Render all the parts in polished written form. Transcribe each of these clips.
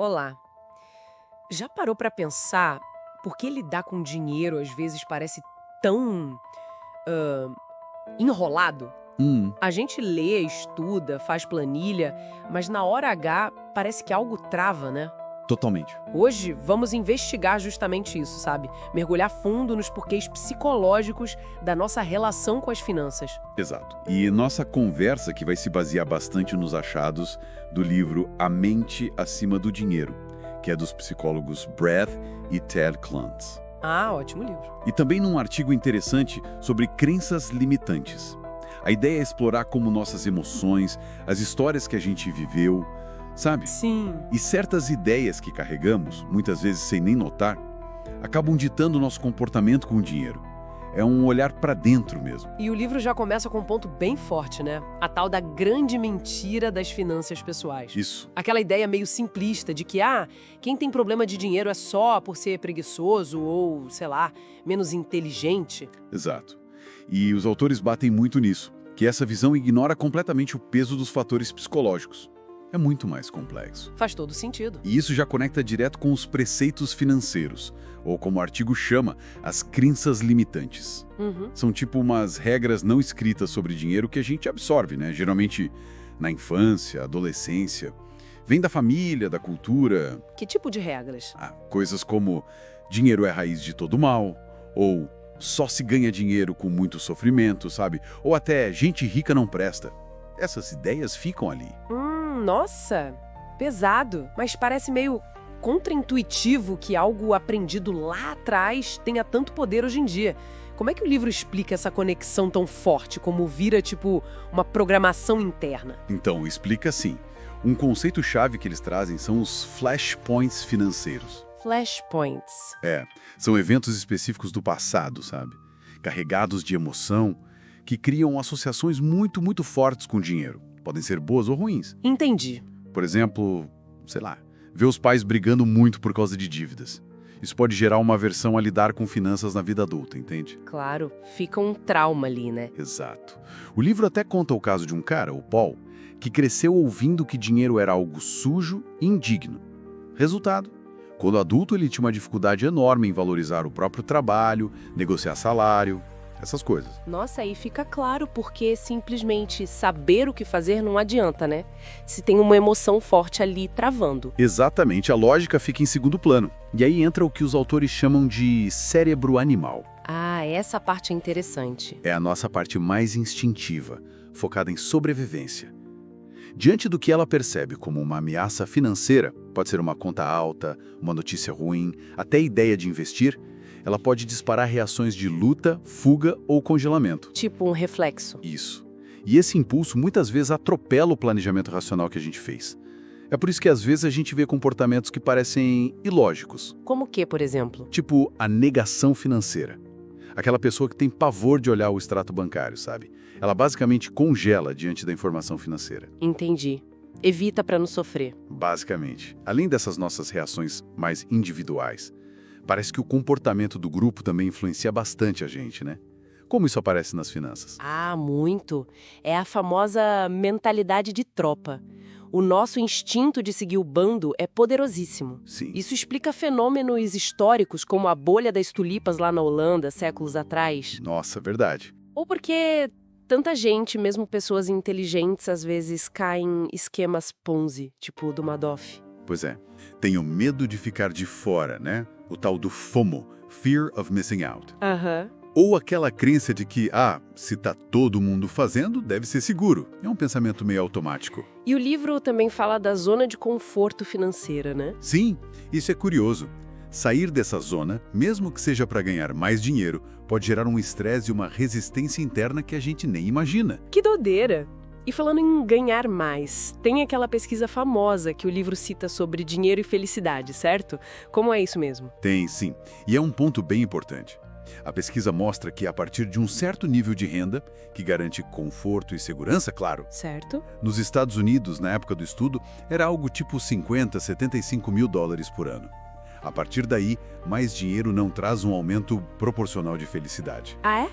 Olá. Já parou pra pensar por que lidar com dinheiro às vezes parece tão ah, enrolado? Hum, A gente lê, estuda, faz planilha, mas na hora H parece que algo trava, né? totalmente. Hoje vamos investigar justamente isso, sabe? Mergulhar fundo nos porquês psicológicos da nossa relação com as finanças. Exato. E nossa conversa que vai se basear bastante nos achados do livro A Mente Acima do Dinheiro, que é dos psicólogos Brad e Ted Clance. Ah, ótimo livro. E também num artigo interessante sobre crenças limitantes. A ideia é explorar como nossas emoções, as histórias que a gente viveu, sabe? Sim. E certas ideias que carregamos, muitas vezes sem nem notar, acabam ditando o nosso comportamento com o dinheiro. É um olhar para dentro mesmo. E o livro já começa com um ponto bem forte, né? A tal da grande mentira das finanças pessoais. Isso. Aquela ideia meio simplista de que, quem tem problema de dinheiro é só por ser preguiçoso ou, sei lá, menos inteligente. Exato. E os autores batem muito nisso, que essa visão ignora completamente o peso dos fatores psicológicos. É muito mais complexo. Faz todo sentido. E isso já conecta direto com os preceitos financeiros, ou como o artigo chama, as crenças limitantes. Uhum. São tipo umas regras não escritas sobre dinheiro que a gente absorve, né? Geralmente na infância, adolescência. Vem da família, da cultura. Que tipo de regras? Coisas como dinheiro é a raiz de todo mal, ou só se ganha dinheiro com muito sofrimento, sabe? Ou até gente rica não presta. Essas ideias ficam ali. Nossa, pesado, mas parece meio contraintuitivo que algo aprendido lá atrás tenha tanto poder hoje em dia. Como é que o livro explica essa conexão tão forte, como vira, tipo, uma programação interna? Então, explica assim. Um conceito-chave que eles trazem são os flashpoints financeiros. Flashpoints. São eventos específicos do passado, sabe? Carregados de emoção, que criam associações muito, muito fortes com o dinheiro. Podem ser boas ou ruins. Entendi. Por exemplo, sei lá, ver os pais brigando muito por causa de dívidas. Isso pode gerar uma aversão a lidar com finanças na vida adulta, entende? Claro, fica um trauma ali, né? Exato. O livro até conta o caso de um cara, o Paul, que cresceu ouvindo que dinheiro era algo sujo e indigno. Resultado: quando adulto ele tinha uma dificuldade enorme em valorizar o próprio trabalho, negociar salário, essas coisas. Nossa, aí fica claro porque simplesmente saber o que fazer não adianta, né? Se tem uma emoção forte ali travando. Exatamente, a lógica fica em segundo plano. E aí entra o que os autores chamam de cérebro animal. Ah, essa parte é interessante. É a nossa parte mais instintiva, focada em sobrevivência. Diante do que ela percebe como uma ameaça financeira, pode ser uma conta alta, uma notícia ruim, até a ideia de investir, ela pode disparar reações de luta, fuga ou congelamento. Tipo um reflexo. Isso. E esse impulso muitas vezes atropela o planejamento racional que a gente fez. É por isso que às vezes a gente vê comportamentos que parecem ilógicos, Como que, por exemplo? tipo a negação financeira. Aquela pessoa que tem pavor de olhar o extrato bancário, sabe? Ela basicamente congela diante da informação financeira. Entendi. Evita pra não sofrer. Basicamente. Além dessas nossas reações mais individuais, parece que o comportamento do grupo também influencia bastante a gente, né? Como isso aparece nas finanças? Ah, muito. É a famosa mentalidade de tropa. O nosso instinto de seguir o bando é poderosíssimo. Sim. Isso explica fenômenos históricos como a bolha das tulipas lá na Holanda, séculos atrás. Nossa, verdade. Ou porque tanta gente, mesmo pessoas inteligentes, às vezes caem em esquemas Ponzi, tipo o do Madoff. Pois é. Tenho medo de ficar de fora, né? O tal do FOMO, Fear of Missing Out. Aham. Ou aquela crença de que, se tá todo mundo fazendo, deve ser seguro. É um pensamento meio automático. E o livro também fala da zona de conforto financeira, né? Sim, isso é curioso. Sair dessa zona, mesmo que seja para ganhar mais dinheiro, pode gerar um estresse e uma resistência interna que a gente nem imagina. Que doideira! E falando em ganhar mais, tem aquela pesquisa famosa que o livro cita sobre dinheiro e felicidade, certo? Como é isso mesmo? Tem, sim. E é um ponto bem importante. A pesquisa mostra que a partir de um certo nível de renda, que garante conforto e segurança, claro, Certo? nos Estados Unidos, na época do estudo, era algo tipo 50, 75 mil dólares por ano. A partir daí, mais dinheiro não traz um aumento proporcional de felicidade. Ah,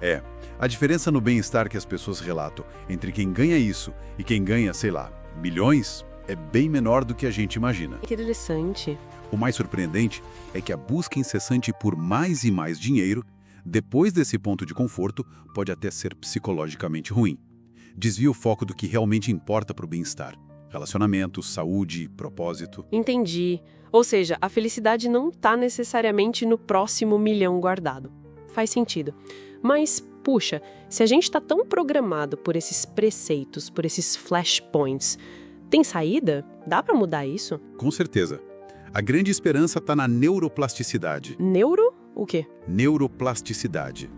é? A diferença no bem-estar que as pessoas relatam entre quem ganha isso e quem ganha, sei lá, milhões, é bem menor do que a gente imagina. Interessante. O mais surpreendente é que a busca incessante por mais e mais dinheiro, depois desse ponto de conforto, pode até ser psicologicamente ruim. Desvia o foco do que realmente importa para o bem-estar. Relacionamentos, saúde, propósito. Entendi. Ou seja, a felicidade não está necessariamente no próximo milhão guardado. Faz sentido. Mas, puxa, se a gente está tão programado por esses preceitos, por esses flashpoints, tem saída? Dá para mudar isso? Com certeza. A grande esperança está na neuroplasticidade. Neuro? O quê? Neuroplasticidade.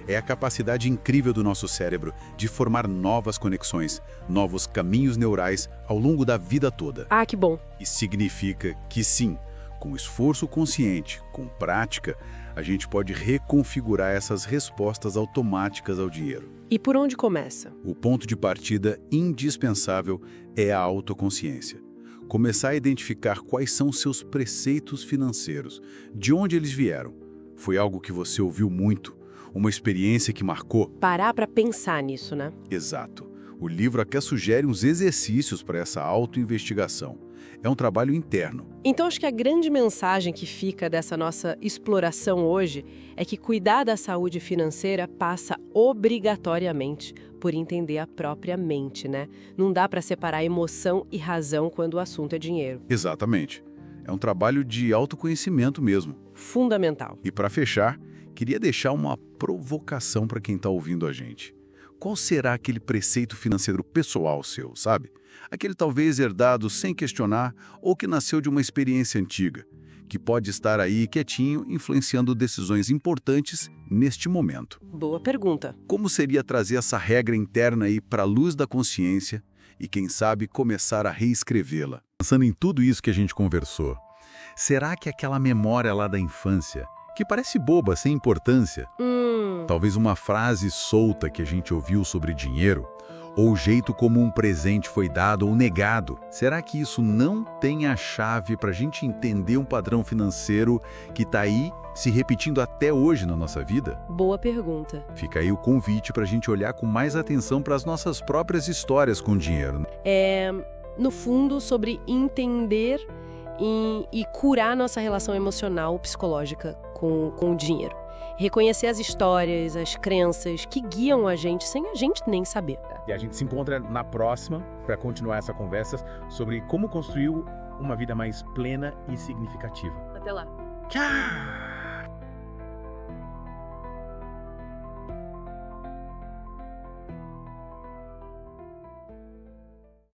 É a capacidade incrível do nosso cérebro de formar novas conexões, novos caminhos neurais ao longo da vida toda. Ah, que bom. E significa que sim, com esforço consciente, com prática, a gente pode reconfigurar essas respostas automáticas ao dinheiro. E por onde começa? O ponto de partida indispensável é a autoconsciência. Começar a identificar quais são seus preceitos financeiros, de onde eles vieram. Foi algo que você ouviu muito, uma experiência que marcou? Parar para pensar nisso, né? Exato. O livro até sugere uns exercícios para essa autoinvestigação. É um trabalho interno. Então, acho que a grande mensagem que fica dessa nossa exploração hoje é que cuidar da saúde financeira passa obrigatoriamente por entender a própria mente, né? Não dá para separar emoção e razão quando o assunto é dinheiro. Exatamente. É um trabalho de autoconhecimento mesmo. Fundamental. E para fechar, queria deixar uma provocação para quem está ouvindo a gente. Qual será aquele preceito financeiro pessoal seu, sabe? Aquele talvez herdado sem questionar ou que nasceu de uma experiência antiga, que pode estar aí quietinho, influenciando decisões importantes neste momento. Boa pergunta. Como seria trazer essa regra interna aí para a luz da consciência e, quem sabe, começar a reescrevê-la? Pensando em tudo isso que a gente conversou, será que aquela memória lá da infância, que parece boba, sem importância, talvez uma frase solta que a gente ouviu sobre dinheiro, ou o jeito como um presente foi dado ou negado, será que isso não tem a chave para a gente entender um padrão financeiro que está aí se repetindo até hoje na nossa vida? Boa pergunta. Fica aí o convite para a gente olhar com mais atenção para as nossas próprias histórias com o dinheiro. No fundo, sobre entender e curar nossa relação emocional, psicológica com o dinheiro. Reconhecer as histórias, as crenças que guiam a gente sem a gente nem saber. E a gente se encontra na próxima para continuar essa conversa sobre como construir uma vida mais plena e significativa. Até lá. Tchau!